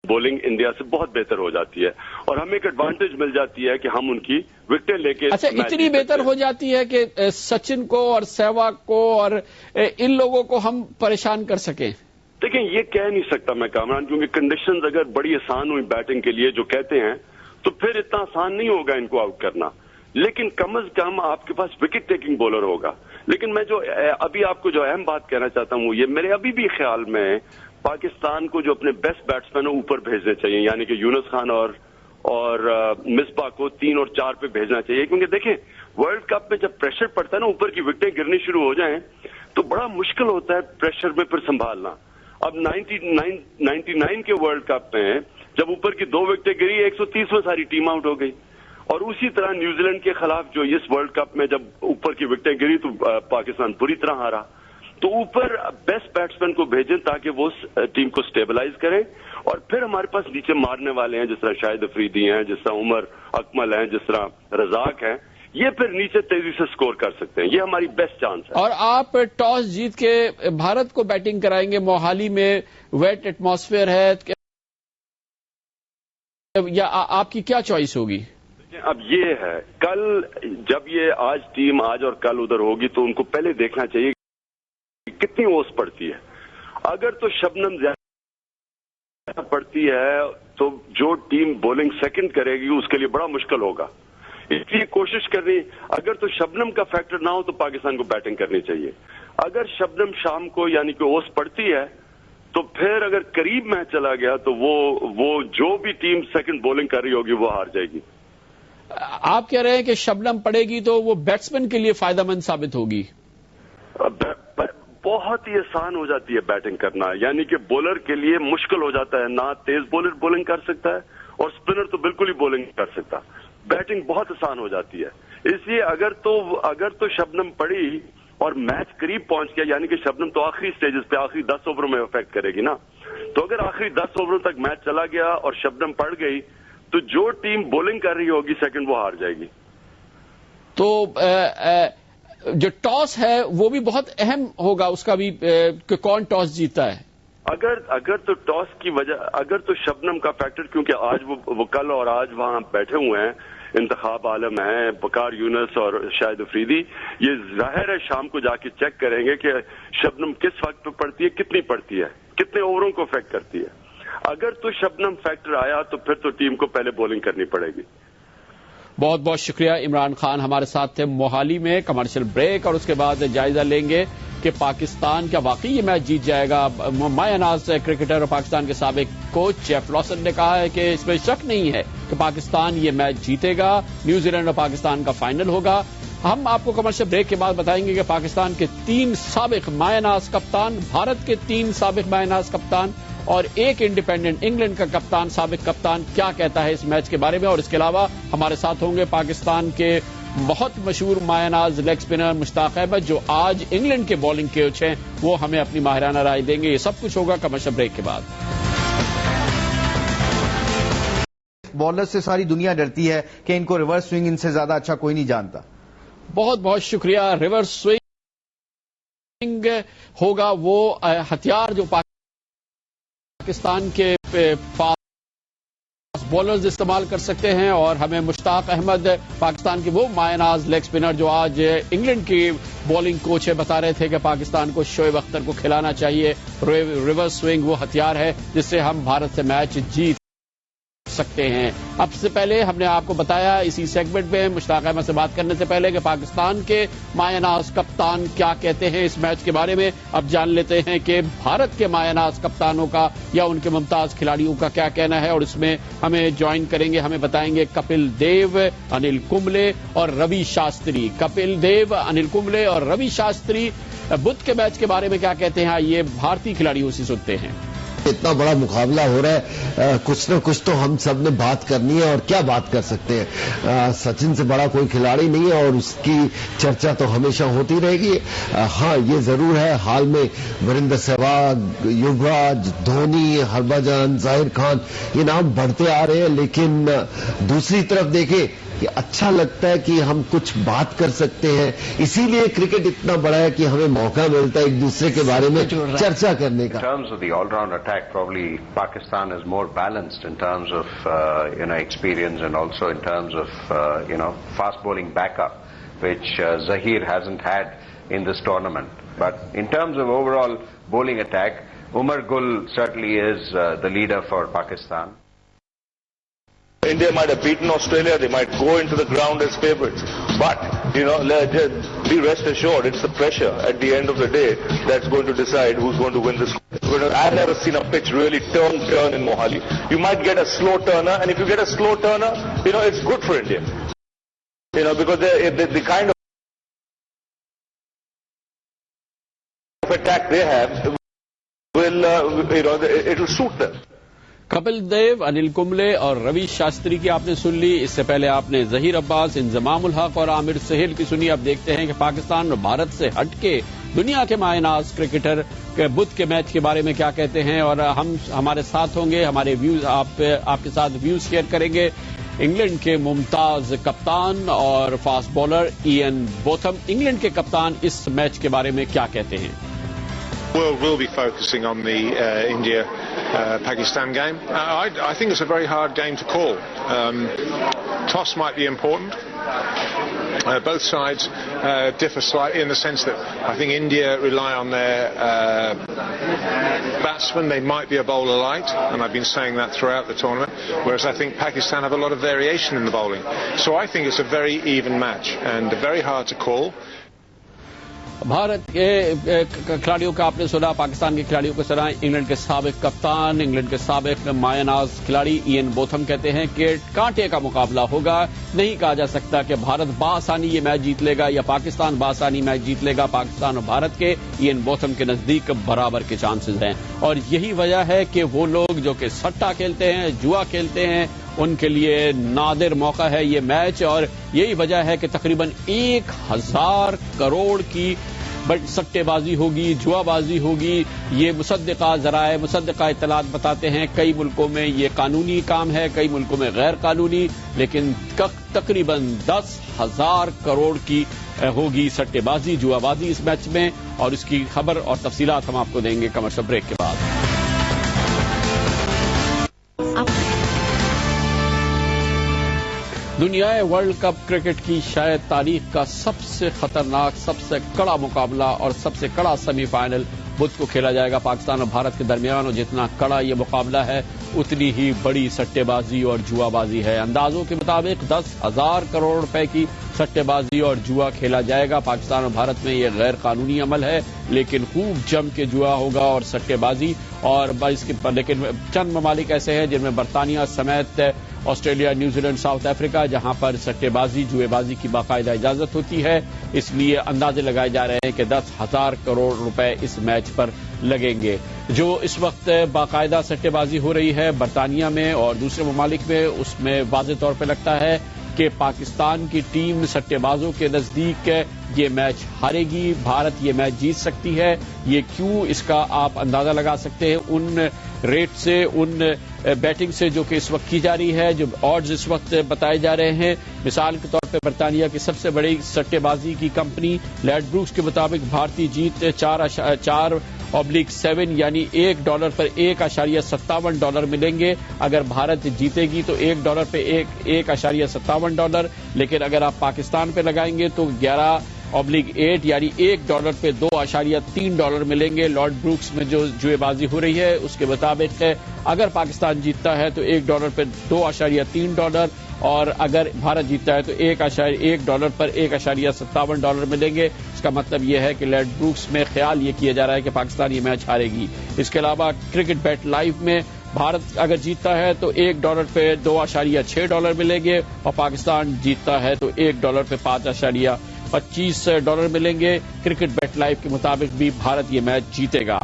Bowling India سے بہت بہتر ہو جاتی ہے اور ہمیں ایک ایڈوانٹیج مل جاتی ہے کہ ہم ان کی وکٹیں لے کے اچھا اتنی بہتر ہو جاتی ہے کہ سچن کو اور سہواگ کو اور ان لوگوں کو ہم پریشان کر سکیں؟ دیکھیں یہ کہہ نہیں سکتا میں کامران، کیونکہ کنڈیشنز اگر بڑی آسان ہوئی بیٹنگ کے لیے جو کہتے ہیں تو پھر اتنا آسان نہیں ہوگا ان کو آؤٹ کرنا، لیکن کم از کم آپ کے پاس وکٹ ٹیکنگ بولر ہوگا۔ لیکن میں جو ابھی آپ کو جو اہم بات کہنا چاہتا ہوں یہ میرے ابھی بھی خیال میں پاکستان کو جو اپنے بیسٹ بیٹسمین اوپر بھیجنے چاہیے، یعنی کہ یونس خان اور مصباح کو 3 اور 4 پہ بھیجنا چاہیے، کیونکہ دیکھیں ورلڈ کپ میں جب پریشر پڑتا ہے نا، اوپر کی وکٹیں گرنی شروع ہو جائیں تو بڑا مشکل ہوتا ہے پریشر میں پھر سنبھالنا۔ اب 99 کے ورلڈ کپ میں جب اوپر کی 2 وکٹیں گری 130 میں ساری ٹیم آؤٹ ہو گئی، اور اسی طرح نیوزی لینڈ کے خلاف جو اس ورلڈ کپ میں جب اوپر کی وکٹیں گری تو پاکستان پوری طرح ہارا۔ تو اوپر بیسٹ بیٹسمین کو بھیجیں تاکہ وہ ٹیم کو سٹیبلائز کریں، اور پھر ہمارے پاس نیچے مارنے والے ہیں جس طرح شاہد افریدی ہیں، جس طرح عمر اکمل ہیں، جس طرح رزاق ہیں، یہ پھر نیچے تیزی سے سکور کر سکتے ہیں۔ یہ ہماری بیسٹ چانس ہے۔ اور آپ ٹاس جیت کے بھارت کو بیٹنگ کرائیں گے، موہالی میں ویٹ ایٹماسفیئر ہے، یا آپ کی کیا چوائس ہوگی؟ اب یہ ہے کل جب یہ ٹیم آج اور کل ادھر ہوگی تو ان کو پہلے دیکھنا چاہیے کتنی اوس پڑتی ہے۔ اگر تو شبنم زیادہ پڑتی ہے تو جو ٹیم بولنگ سیکنڈ کرے گی اس کے لیے بڑا مشکل ہوگا، اس لیے کوشش کرنی اگر تو شبنم کا فیکٹر نہ ہو تو پاکستان کو بیٹنگ کرنی چاہیے۔ اگر شبنم شام کو یعنی کہ اوس پڑتی ہے تو پھر اگر قریب میچ چلا گیا تو وہ جو بھی ٹیم سیکنڈ بولنگ کر رہی ہوگی وہ ہار جائے گی۔ آپ کہہ رہے ہیں کہ شبنم پڑے گی تو وہ بیٹسمین کے لیے فائدہ مند ثابت ہوگی؟ بہت ہی آسان ہو جاتی ہے بیٹنگ کرنا، یعنی کہ بولر کے لیے مشکل ہو جاتا ہے، نہ تیز بولر بولنگ کر سکتا ہے اور سپنر تو بالکل ہی بولنگ نہیں کر سکتا، بیٹنگ بہت آسان ہو جاتی ہے۔ اس لیے اگر تو شبنم پڑی اور میچ قریب پہنچ گیا، یعنی کہ شبنم تو آخری سٹیجز پہ آخری 10 اووروں میں افیکٹ کرے گی نا، تو اگر آخری 10 اووروں تک میچ چلا گیا اور شبنم پڑ گئی تو جو ٹیم بولنگ کر رہی ہوگی سیکنڈ وہ ہار جائے گی۔ تو جو ٹاس ہے وہ بھی بہت اہم ہوگا اس کا بھی، کہ کون ٹاس جیتا ہے۔ اگر تو ٹاس کی وجہ اگر تو شبنم کا فیکٹر، کیونکہ آج وہ کل اور آج وہاں بیٹھے ہوئے ہیں، انتخاب عالم ہیں بکار یونس اور شاہد افریدی، یہ ظاہر ہے شام کو جا کے چیک کریں گے کہ شبنم کس وقت پہ پڑتی ہے، کتنی پڑتی ہے، کتنے اووروں کو افیکٹ کرتی ہے۔ اگر تو شبنم فیکٹر آیا تو پھر تو ٹیم کو پہلے بولنگ کرنی پڑے گی۔ بہت بہت شکریہ عمران خان ہمارے ساتھ تھے موہالی میں۔ کمرشل بریک اور اس کے بعد جائزہ لیں گے کہ پاکستان کیا واقعی یہ میچ جیت جائے گا۔ مایہ ناز کرکٹر اور پاکستان کے سابق کوچ جیف لاسن نے کہا ہے کہ اس میں شک نہیں ہے کہ پاکستان یہ میچ جیتے گا، نیوزی لینڈ اور پاکستان کا فائنل ہوگا۔ ہم آپ کو کمرشل بریک کے بعد بتائیں گے کہ پاکستان کے 3 سابق مایہ ناز کپتان، بھارت کے 3 سابق مایہ ناز کپتان اور ایک انڈیپینڈنٹ انگلینڈ کا کپتان، سابق کپتان کیا کہتا ہے اس میچ کے بارے میں۔ اور اس کے علاوہ ہمارے ساتھ ہوں گے پاکستان کے بہت مشہور مایہ ناز لیگ اسپنر مشتاق احمد، جو آج انگلینڈ کے بالنگ کوچ ہیں، وہ ہمیں اپنی ماہرانہ رائے دیں گے۔ یہ سب کچھ ہوگا کمرشل بریک کے بعد۔ بالر سے ساری دنیا ڈرتی ہے کہ ان کو ریورس سوئنگ ان سے زیادہ اچھا کوئی نہیں جانتا۔ بہت بہت شکریہ۔ ریورس سوئنگ ہوگا وہ ہتھیار جو پاکستان کے پاس بولرز استعمال کر سکتے ہیں، اور ہمیں مشتاق احمد پاکستان کے وہ مایہ ناز لیگ اسپنر جو آج انگلینڈ کی بالنگ کوچ ہے بتا رہے تھے کہ پاکستان کو شعیب اختر کو کھلانا چاہیے۔ ریورس سوئنگ وہ ہتھیار ہے جس سے ہم بھارت سے میچ جیت سکتے ہیں۔ اب سے پہلے ہم نے آپ کو بتایا اسی سیگمنٹ میں مشتاق احمد سے بات کرنے سے پہلے کہ پاکستان کے مایہ ناز کپتان کیا کہتے ہیں اس میچ کے بارے میں۔ اب جان لیتے ہیں کہ بھارت کے مایہ ناز کپتانوں کا یا ان کے ممتاز کھلاڑیوں کا کیا کہنا ہے، اور اس میں ہمیں جوائن کریں گے، ہمیں بتائیں گے کپل دیو، انل کمبلے اور روی شاستری۔ کپل دیو، انل کمبلے اور روی شاستری بدھ کے میچ کے بارے میں کیا کہتے ہیں، آئیے بھارتی کھلاڑیوں سے سنتے ہیں۔ اتنا بڑا مقابلہ ہو رہا ہے، کچھ نہ کچھ تو ہم سب نے بات کرنی ہے، اور کیا بات کر سکتے ہیں۔ سچن سے بڑا کوئی کھلاڑی نہیں ہے اور اس کی چرچا تو ہمیشہ ہوتی رہے گی۔ ہاں یہ ضرور ہے حال میں وریندر سہواگ، یوراج، دھونی، ہربھجن، ظاہر خان یہ نام بڑھتے آ رہے ہیں، لیکن دوسری طرف دیکھیں کہ اچھا لگتا ہے کہ ہم کچھ بات کر سکتے ہیں. اسی لیے کرکٹ اتنا بڑا ہے کہ ہمیں موقع ملتا ہے ایک دوسرے کے بارے میں چرچا کرنے کا. In terms of the all-round attack, probably Pakistan is more balanced in terms of experience and also in terms of fast bowling backup, which Zahir hasn't had in this tournament. But in terms of overall bowling attack, Umar Gul certainly is the leader for Pakistan. India might have beaten Australia, they might go into the ground as favorites, but be rest assured, it's the pressure at the end of the day that's going to decide who's going to win this. I've never seen a pitch really turn in Mohali. You might get a slow turner, and if you get a slow turner, it's good for India. Because the kind of attack they have will, it will suit them. Kapil Dev, انل کمبلے اور روی شاستری کی آپ نے سن لی. اس سے پہلے آپ نے ظہیر عباس، انضمام الحق اور عامر سہیل کی سنی. اب دیکھتے ہیں کہ پاکستان اور بھارت سے ہٹ کے دنیا کے مایہ ناز کرکٹر بدھ کے میچ کے بارے میں کیا کہتے ہیں، اور ہم ہمارے ساتھ ہوں گے، ہمارے ویوز آپ کے ساتھ ویوز شیئر کریں گے. انگلینڈ کے ممتاز کپتان اور فاسٹ بولر ایئن بوتھم، انگلینڈ کے کپتان اس میچ کے بارے میں کیا کہتے ہیں. We'll be focusing on the India-Pakistan game. I think it's a very hard game to call. Toss might be important. Both sides differ slightly in the sense that I think India rely on their batsmen. They might be a bowler light, and I've been saying that throughout the tournament, whereas I think Pakistan have a lot of variation in the bowling. So I think it's a very even match and very hard to call. Bharat کے کھلاڑیوں کا آپ نے سنا، پاکستان کے کھلاڑیوں کو سنا. انگلینڈ کے سابق کپتان، انگلینڈ کے سابق مایہ ناز کھلاڑی ایئن بوتھم کہتے ہیں کہ کانٹے کا مقابلہ ہوگا. نہیں کہا جا سکتا کہ بھارت بآسانی یہ میچ جیت لے گا یا پاکستان بآسانی میچ جیت لے گا. پاکستان اور بھارت کے ایئن بوتھم کے نزدیک برابر کے چانسز ہیں، اور یہی وجہ ہے کہ وہ لوگ جو کہ سٹا کھیلتے ہیں، جوا کھیلتے ہیں، ان کے لیے نادر موقع ہے یہ میچ. اور یہی وجہ ہے کہ تقریباً 1000 کروڑ کی سٹے بازی ہوگی، جوا بازی ہوگی. یہ مصدقہ ذرائع، مصدقہ اطلاعات بتاتے ہیں کئی ملکوں میں یہ قانونی کام ہے، کئی ملکوں میں غیر قانونی، لیکن تقریباً 10,000 کروڑ کی ہوگی سٹے بازی، جوا بازی اس میچ میں. اور اس کی خبر اور تفصیلات ہم آپ کو دیں گے کمرشل بریک کے بعد. دنیا ورلڈ کپ کرکٹ کی شاید تاریخ کا سب سے خطرناک، سب سے کڑا مقابلہ اور سب سے کڑا سیمی فائنل بدھ کو کھیلا جائے گا پاکستان اور بھارت کے درمیان. اور جتنا کڑا یہ مقابلہ ہے اتنی ہی بڑی سٹے بازی اور جوا بازی ہے. اندازوں کے مطابق 10,000 کروڑ روپے کی سٹے بازی اور جوا کھیلا جائے گا. پاکستان اور بھارت میں یہ غیر قانونی عمل ہے، لیکن خوب جم کے جوا ہوگا اور سٹے بازی. اور لیکن چند ممالک ایسے ہیں جن میں برطانیہ سمیت Australia, New Zealand, South Africa, جہاں پر سٹے بازی، جوئے بازی کی باقاعدہ اجازت ہوتی ہے. اس لیے اندازے لگائے جا رہے ہیں کہ 10,000 کروڑ روپے اس میچ پر لگیں گے. جو اس وقت باقاعدہ سٹے بازی ہو رہی ہے برطانیہ میں اور دوسرے ممالک میں، اس میں واضح طور پہ لگتا ہے کہ پاکستان کی ٹیم سٹے بازوں کے نزدیک یہ میچ ہارے گی، بھارت یہ میچ جیت سکتی ہے. یہ کیوں، اس کا آپ اندازہ لگا سکتے ہیں ان ریٹ سے، ان بیٹنگ سے جو کہ اس وقت کی جا رہی ہے، جو آڈز اس وقت بتائے جا رہے ہیں. مثال کے طور پہ برطانیہ کی سب سے بڑی سٹے بازی کی کمپنی لیڈ بروکس کے مطابق بھارتی جیت 4/7 یعنی $1 پر $1.57 ملیں گے. اگر بھارت جیتے گی تو $1 پہ $1.57، لیکن اگر آپ پاکستان پہ لگائیں گے تو 11/8 یعنی $1 پہ $2.3 ملیں گے. لارڈ بروکس میں جو جوئے بازی ہو رہی ہے اس کے مطابق اگر پاکستان جیتتا ہے تو $1 پہ $2.3، اور اگر بھارت جیتتا ہے تو $1 پر $1.57 ملیں گے. اس کا مطلب یہ ہے کہ لیڈ بروکس میں خیال یہ کیا جا رہا ہے کہ پاکستان یہ میچ ہارے گی. اس کے علاوہ کرکٹ بیٹ لائیو میں بھارت اگر جیتتا ہے تو $1 پہ $2.6 ملیں گے، اور پاکستان جیتتا ہے تو $1 پہ $5.25 ملیں گے. کرکٹ بیٹ لائیو کے مطابق بھی بھارت یہ میچ جیتے گا.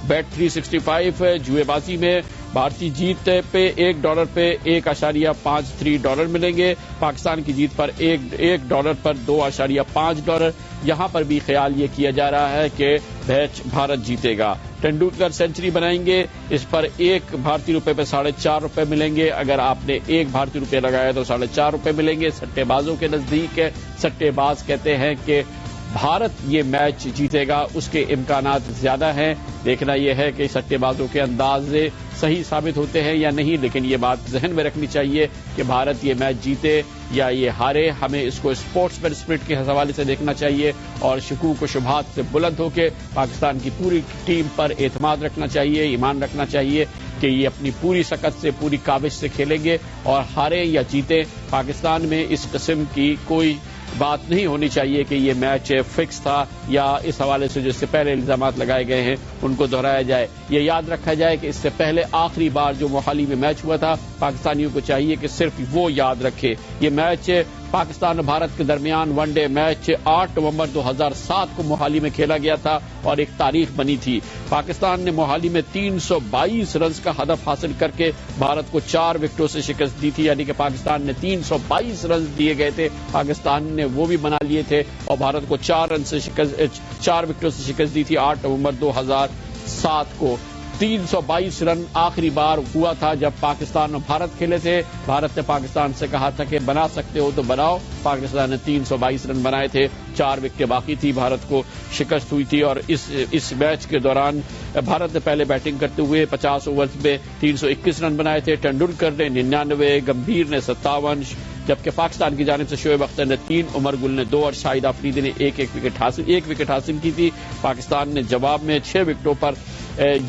بیٹ 365 جوئے بازی میں بھارتی جیت پہ $1 پہ $1.53 ملیں گے، پاکستان کی جیت پر $1 پر $2.5، یہاں پر بھی خیال یہ کیا جا رہا ہے کہ میچ بھارت جیتے گا۔ ٹنڈولکر سینچری بنائیں گے، اس پر ایک بھارتی روپے پہ 4.5 روپے ملیں گے، اگر آپ نے ایک بھارتی روپے لگایا تو 4.5 روپے ملیں گے۔ سٹے بازوں کے نزدیک ہے، سٹے باز کہتے ہیں کہ بھارت یہ میچ جیتے گا، اس کے امکانات زیادہ ہیں۔ دیکھنا یہ ہے کہ سٹے بازوں کے اندازے صحیح ثابت ہوتے ہیں یا نہیں، لیکن یہ بات ذہن میں رکھنی چاہیے کہ بھارت یہ میچ جیتے یا یہ ہارے، ہمیں اس کو اسپورٹس مین اسپرٹ کے حوالے سے دیکھنا چاہیے اور شکوک و شبہات سے بلند ہو کے پاکستان کی پوری ٹیم پر اعتماد رکھنا چاہیے، ایمان رکھنا چاہیے کہ یہ اپنی پوری سکت سے، پوری کاوش سے کھیلیں گے اور ہارے یا جیتے، پاکستان میں اس قسم کی کوئی بات نہیں ہونی چاہیے کہ یہ میچ فکس تھا یا اس حوالے سے جو اس سے پہلے الزامات لگائے گئے ہیں ان کو دہرایا جائے۔ یہ یاد رکھا جائے کہ اس سے پہلے آخری بار جو موہالی میں میچ ہوا تھا، پاکستانیوں کو چاہیے کہ صرف وہ یاد رکھے، یہ میچ پاکستان اور بھارت کے درمیان ون ڈے میچ 8 نومبر 2007 کو موہالی میں کھیلا گیا تھا اور ایک تاریخ بنی تھی۔ پاکستان نے موہالی میں 322 رنز کا ہدف حاصل کر کے بھارت کو 4 وکٹوں سے شکست دی تھی، یعنی کہ پاکستان نے 322 رنز دیے گئے تھے، پاکستان نے وہ بھی بنا لیے تھے اور بھارت کو 4 وکٹوں سے شکست دی تھی 8 نومبر 2007 کو۔ 322 رن آخری بار ہوا تھا جب پاکستان اور بھارت کھیلے تھے، بھارت نے پاکستان سے کہا تھا کہ بنا سکتے ہو تو بناؤ، پاکستان نے 322 رن بنائے تھے، 4 وکٹیں باقی تھی، بھارت کو شکست ہوئی تھی اور اس میچ کے دوران بھارت نے پہلے بیٹنگ کرتے ہوئے 50 اوورز میں 321 رن بنائے تھے، ٹنڈولکر نے 99، گمبھیر نے 57، جبکہ پاکستان کی جانب سے شعیب اختر نے 3، عمر گل نے 2 اور شاہد آفریدی نے ایک وکٹ حاصل کی تھی۔ پاکستان نے جواب میں 6 وکٹوں پر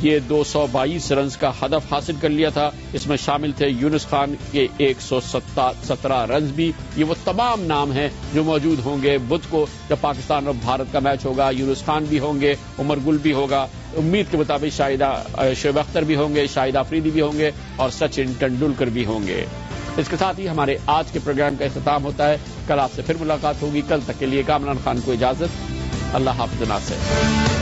یہ 222 رنز کا ہدف حاصل کر لیا تھا، اس میں شامل تھے یونس خان کے 117 رنز بھی۔ یہ وہ تمام نام ہیں جو موجود ہوں گے بدھ کو جب پاکستان اور بھارت کا میچ ہوگا، یونس خان بھی ہوں گے، عمر گل بھی ہوگا، امید کے مطابق شعیب اختر بھی ہوں گے، شاہد آفریدی بھی ہوں گے اور سچن ٹنڈولکر بھی ہوں گے۔ اس کے ساتھ ہی ہمارے آج کے پروگرام کا اختتام ہوتا ہے۔ کل آپ سے پھر ملاقات ہوگی، کل تک کے لیے کامران خان کو اجازت، اللہ حافظ ناصر۔